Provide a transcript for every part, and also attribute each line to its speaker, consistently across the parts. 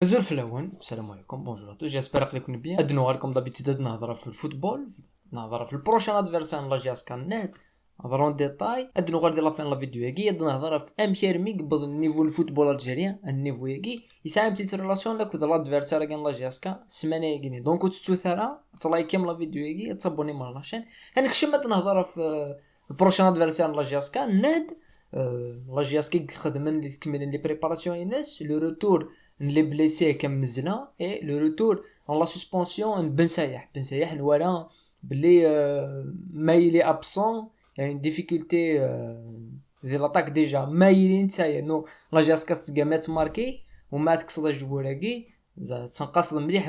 Speaker 1: نزول في الاول. السلام عليكم، بونجور ا تو، جيسبر كليكم بيان. ادنو غالكم دابيتود هاد نهضر في الفوتبول، نهضر في البروشان ادفيرسان لا جي اس كان نت، نهضرون ديتاي. ادنو غادي لا فين لا فيديو ياكي نهضر في امشيرمي قبل النيفو الفوتبول الجيريان النيفو ياكي يساهم تيت ريلاسيون لا كود لادفيرسار كان لا جي اس كان السمانه ياكي. دونك تشتو ثرا تلايكيم لا فيديو ياكي تابوني مال لاشين. انا كشمت نهضر في البروشان ادفيرسار لا جي اس كان نت. لا جي اس كي خدمن لي تكمل لي بريباراسيون ينس لو روتور les blessés comme Nzna et le retour en la suspension Ben Sayah. Ben Sayah, voilà, mais il est absent, il y a une difficulté de l'attaque déjà. Mais il est Sayah, non, la Jaska تقامات marqué وما تقصد الجوراكي تنقصد مليح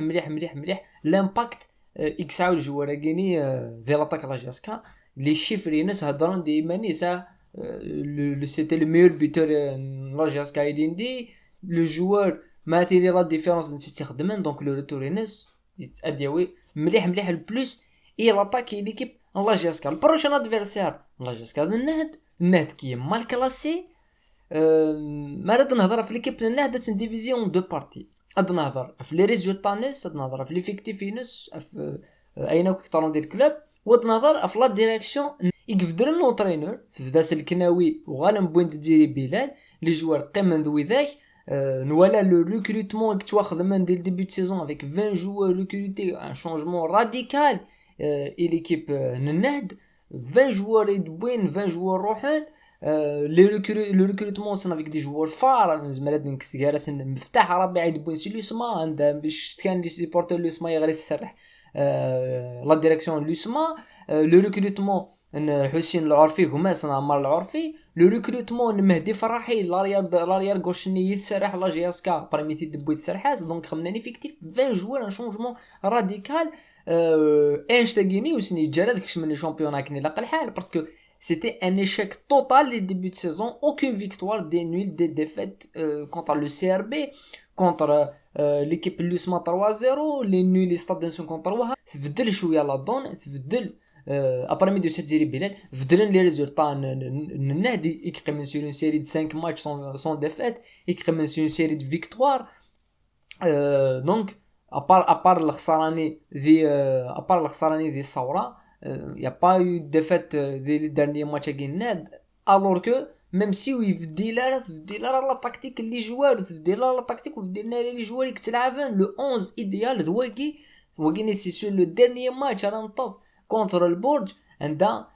Speaker 1: لامباكت يكسعوا الجوراكيني في l'attaque la Jaska. Les chiffres ينس هضرون ديما نسا c'était le meilleur buteur la Jaska يدين le joueur ما تيري لا ديفيرونس نتي تخدمن. دونك لو ريتورينس اديوي مليح البلوس اي لاتاكي ليكيب لا جيسكا البروشان ادفيرسير لا جيسكا النهد كي مال كلاسي. ما رد نهضر في ليكيب النهد دات ديفيزيون دو بارتي. اد نهضر في لي ريزولطا نس، اد نهضر في ليفيكتيف نس، في اين كطالون ديال الكلوب، ود نهضر في لا ديريكسيون يقفدر لونطرينور في داس الكناوي وغالم بوينت ديري بلال لي جوار قمن ذوي ذاك. Nous voilà le recrutement que tu as fait dès le début de saison avec 20 joueurs recrutés, un changement radical. Et l'équipe Nenad, 20 joueurs et 20 joueurs rohan. Le recrutement c'est avec des joueurs phares. زمرات نكسيرا سن مفتاح ربيع يدبون سي لوسما عند باش كان لي سيبورتور لوسما يغري السرح لا ديريكسيون لوسما. لو ريكروتمون حسين العرفي هما عمار العرفي. لو ريكروتمون مهدي فرحي لاريير غوشني يتسرح لا جي اس كا بريميتي دبو يتسرحاس. دونك خمناني فيكتيف 20 جوار ان شونجمون راديكال. انشتاغيني وسني جراد كش من الشامبيون كني لاقى الحال باسكو c'était un échec total les débuts de saison. Aucune victoire, des nuls, des défaites contre le CRB, contre l'équipe Lusma 3-0, les nuls les stades d'un contre Waha. تفدل شويه لا دون تفدل après ميديو سيتيري بلال فدلن لي ريزولطا النادي يكمل سور اون سيري دو 5 ماتش سون ديفيت يكمل سور اون سيري دو فيكتوار. دونك ابار الخسراني ذي الصوره y a pas eu de défaite dès les derniers matchs avec Ned, alors que même si يفدي لا تاكتيك اللي جوار تفدي لا تاكتيك وفدي لنا لي جوار يكتلعبن لو 11 ايديال ذواكي سي سور لو ديرني ماتش على نطوف كونتر البورج عندها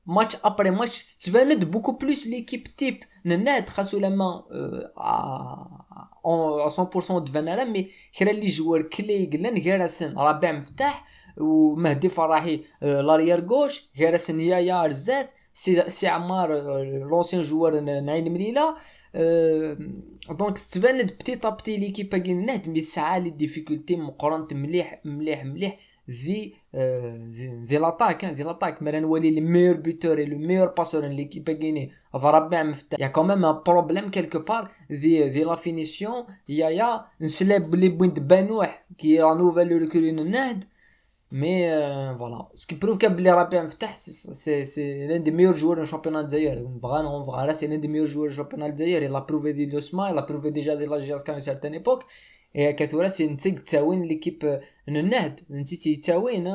Speaker 1: ماتش ابري ماتش تباند بوكو بلوس ليكيب تيب نناد خاصو لما 100% دفانا مي كرا لي جوار كلي قلنا غيرسن ربيع مفتاح ومهدي فرحي لاريير غوش غيرسن يايا رزات سي عمار لونسيان جوار نعين مليله. دونك تباند بتيتا بتي ليكيب كاين مي ساعه لي ديفيكولتي مقارنه مليح ذي لاتاك مران ولي لي ميور بوتور اي لو ميور باسور ليكيب غيني ربيع مفتاح. يا كوميم ان بروبليم كيلكو بار ذي لا فينيسيون يايا نسلاب لي بوينت بانوح كي لا نوفال ريكولين النهد. Mais voilà, ce qui prouve qu'Abli Rabia Mftah c'est l'un des meilleurs joueurs du championnat d'Aïr. Vraiment, c'est l'un des meilleurs joueurs du championnat d'Aïr. Il a prouvé doucement, il a prouvé déjà de la GSK à une certaine époque. Et Katoura, c'est une tig Tawin, l'équipe Nenad. Une tig Tawin,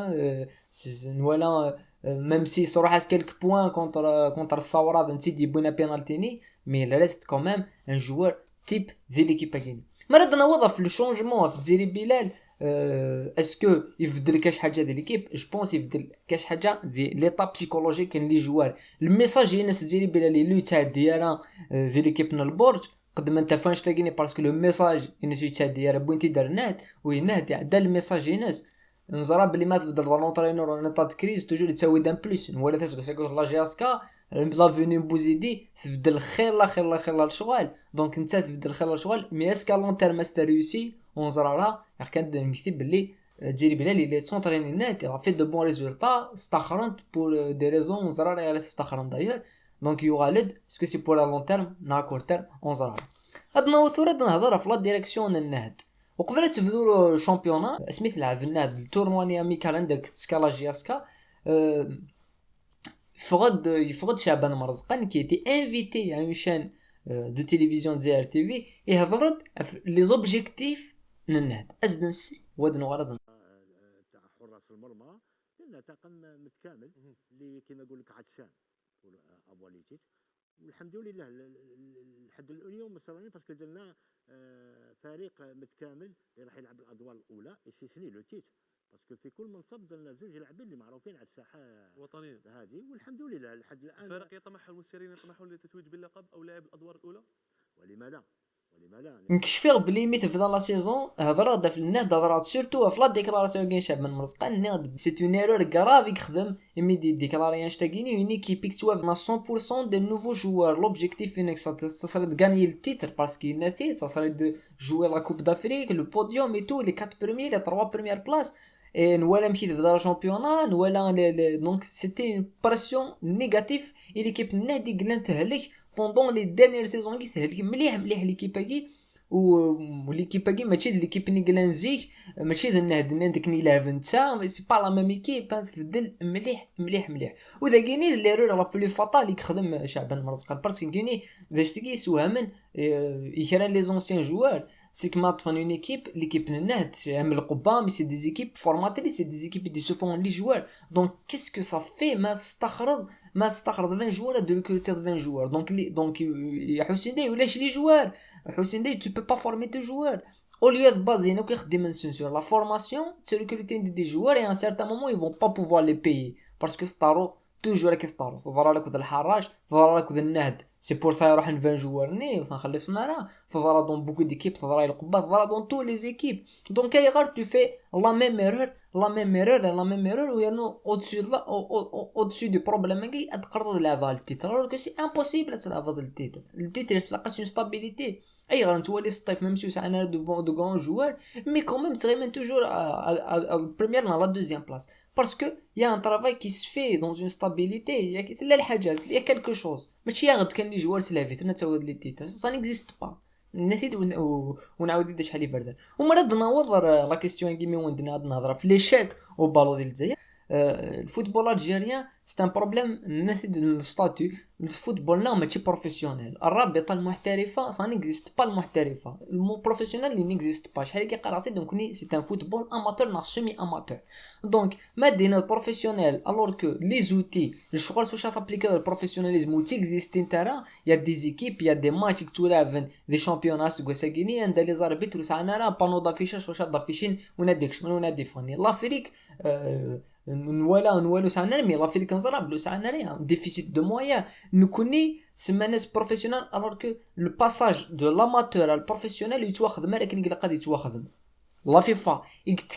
Speaker 1: voilà, même s'il se rase quelques points contre Sawara, d'un tig de bonne penalty, mais il reste quand même un joueur type de l'équipe Agini. Maintenant, on va faire le changement, on va dire Bilal. اسكو يفضل كاش حاجه ديال ليكيب جو بونس يفضل كاش حاجه ديال ليطاب بسيكولوجيك لي جوار الميساج الناس ديالي بلا لي لو تاع ديالها في ليكيب البورج قد ما انت فانش تلاقيني باسكو لو ميساج الناس تاع ديالها بوينتي درنات ويناد عدا الميساج الناس نزرا بلي ما تفضل فالونترينور ولا طاد كريز توجور تساوي دان بلس ولا تسكو لا جي اس كا لا فيني بوزيدي تفضل خير الشغال. دونك انت تفضل خير الشغال مي اسكا لون تيرم استريوسي ونزرا راه كان مكتب بلي ديري بلال اللي تونطريني نات راه في دو بون ريزولطا استخرنت بور دي ريزون نزرا راه استخرن داير. دونك يغالد اسكو سي بور لا لون تيرم نا كور تيرم نزرا هاد نوثور نهضر في لا ديريكسيون النهد. وقبل تبدو الشامبيونا سميت لعب النهد التورنواني اميكال عندك سكالا جياسكا. يفقد شعبان مرزقان كي تي انفيتي يعني مشان دو تيليفزيون ديال تي في يهضرت لي زوبجيكتيف من النهد ازدن السي ودن غرض
Speaker 2: تاع حراس المرمى لنا طاقم متكامل اللي كيما نقول لك عطشان ابواليتيت والحمد لله لحد اليوم مصرين باسكو درنا فريق متكامل اللي راح يلعب الادوار الاولى يشيسني لو تيت باسكو في كل منصب درنا زوج لاعبين اللي معروفين على الساحه
Speaker 3: الوطنيه
Speaker 2: هذه والحمد لله لحد الان.
Speaker 3: الفريق يطمح والمسيرين يطمحون للتتويج باللقب او لعب الادوار الاولى
Speaker 2: ولما لا
Speaker 1: نكشفيغ بلي ميت في لا سيزون هضره في النهد هضرات سورتو في لا ديكلاراسيون كاين شاب من مرزقان النهد سي اون ايرور غراف يخدم يميدي ديكلاري شتاكيني اون ايكيب كتوا 100% دي نوفو جوار لوبجيكتيف انك سا غاني التيتر باسكو ناتي سا دو جوي لا كوب دافريك لو بوديوم اي تو لي 4 بروميير لي 3 بروميير بلاص ولا مشيت في دار الشامبيونان ولا دونك سيتي اون بريسيون نيجاتيف اي ليكيب النادي قلنا تهلك بوندون لي ديرنيير سيزون كي تهلك مليح ليكيب كي وليكيب كي ماشي ليكيب ني كلانزيك ماشي النهد ديك ني لاف نتا سي با لا ميم ايكيب تبدل مليح وذا كاينين ليرور لا بلو فاتال اللي خدم شعبان مرزقان باسكو كاينين داش تكي سوهمن يكران لي زونسيان جوار سي كما طفن اون ايكيب ليكيب النهد عام القبه مي سي دي زيكيب فورماتي سي دي زيكيب دي سوفون لي جوار دونك كيسكو صا في ما تستخرج 20 جوار دو ريكروتير 20 جوار دونك يا حسين داي ولاش لي جوار حسين داي tu peux pas former tes joueurs au lieu de baser nous يخدم sur la formation c'est recruter des joueurs et à un certain moment ils vont pas pouvoir les payer parce que starو توجور كيفطروا فضرا لك ذا الحراج فضرا لك ذا النهد سي بور سا يروح نفان جوارني وتنخلي سنارا فضرا دون بوكو ديكيب فضرا القبه فضرا دون تو لي زيكيب دونك اي غير تو في لا ميم ايرور ويانو au-dessus du problème كي تقرض لعبها التيتر alors que c'est impossible تلعب التيتر تلقاش اون ستابيليتي اي غير نتولي الصيف ممسوس على دو غون جوار مي كوميم تغيمن توجور البريمير لا دوزيام بلاص باسكو يا ان ترافاي كي سفي دون اون ستابيليتي يا كتلا الحاجات يا كالكو شوز ماشي غد كان لي جوار سلافيت انا تاود لي تيتر سا نيكزيست با نسيت ونعاود ندا شحال يبرد ومرض نوضر لا كيسيون كيمي وندنا نهضر في لي شيك او بالو ديال الجزائر الفوتبول الجزائري سي ان بروبليم الناس الستاتيو الفوتبول لا ماشي بروفيسيونيل الرابطه المحترفه سا نيكزيست با المحترفه المو بروفيسيونيل اللي نيكزيست با شحال كي قراتي دونك ني سي ان فوتبول اماتور نا سيمي اماتور دونك ما دينا البروفيسيونيل الور كو لي زوتي الشغل واش تابليكا البروفيسيوناليزم و تيكزيستي نتارا يا دي زيكيب يا دي ماتش كتولافن دي شامبيونات كوساكيني عند لي زاربيتر ساعنا راه بانو دافيشاش واش دافيشين وناديكش من ونادي فاني لافريك نولو ساعنا مي لافريك نزرب لو ساعنا ريا ديفيسيت دو مويان نكوني سماناس بروفيسيونال الور كو لو باساج دو لاماتور على البروفيسيونال يتواخذ ما لكن قال قادي يتواخذ لا فيفا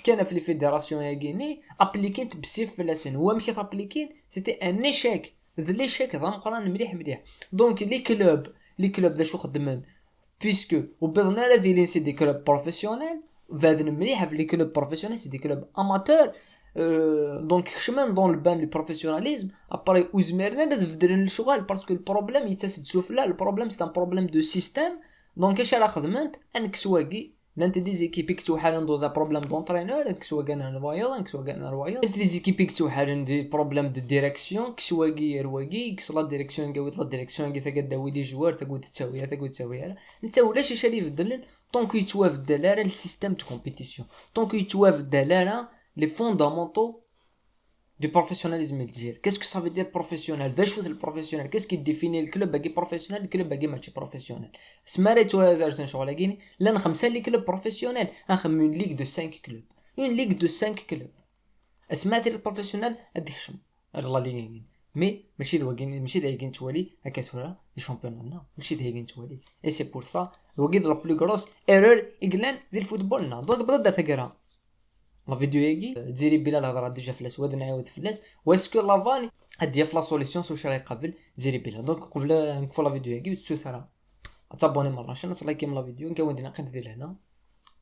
Speaker 1: كان في الفيدراسيون يا غيني ابليكيت بسيف في لسن هو ماشي ابليكين سيتي ان ايشيك ذا ليشيك ذا مقران مليح دونك لي كلوب ذا شو خدمن بيسكو وبضنا هذه لي سي دي كلوب بروفيسيونال فادن مليح في لي كلوب بروفيسيونال سي دي كلوب اماتور دونك خشمان دون البان لو بروفيسيوناليزم ابري وزمرنا تفدرن الشغل باسكو البروبليم يتسد سوفلا البروبليم سي ان بروبليم دو سيستيم دونك اش راه خدمت انك سواقي نانت دي زيكيبيك تو حالن دوزا بروبليم دونترينور كسوا كان روايض كسوا كان روايض انت دي زيكيبيك تو حالن دي بروبليم دو ديريكسيون كسواقي رواقي كسلا ديريكسيون قويت لا ديريكسيون كي تقدا ولي جوار تقول تساوي انت ولاش اش اللي يفدلن طونك يتوافد لا السيستيم دو كومبيتيسيون طونك يتوافد لا les fondamentaux du professionnalisme الجزائري. Qu'est-ce que ça veut dire professionnel? ذا شو البروفيسيونيل؟ Qu'est-ce qui définit الكلوب باقي بروفيسيونيل الكلوب باقي ماشي بروفيسيونيل؟ سماريتو هازارسن شغل كاين لان 5 لي كلوب بروفيسيونيل نخمم اون ليغ دو 5 كلوب اون ليغ دو 5 كلوب اسماتي البروفيسيونيل هادي خشم الله اللي كاين مي ماشي دوا كاين ماشي داير كاين توالي هكا تورا لي شامبيون ماشي داير كاين توالي اي سي بور سا هو كاين لا بلو غروس ايرور اغلان ديال الفوتبول نا دونك بدا تقرا لا فيديو يجي تزيري بلا الهضره ديجا في الاسود نعاود في الناس واسكو لافاني هادي في لا سوليسيون واش راه يقابل تزيري بلا دونك قبل نكفو لا فيديو يجي وتسوثرا اتابوني مره شنو لايكي من لا فيديو نكون دينا قيمه ديال هنا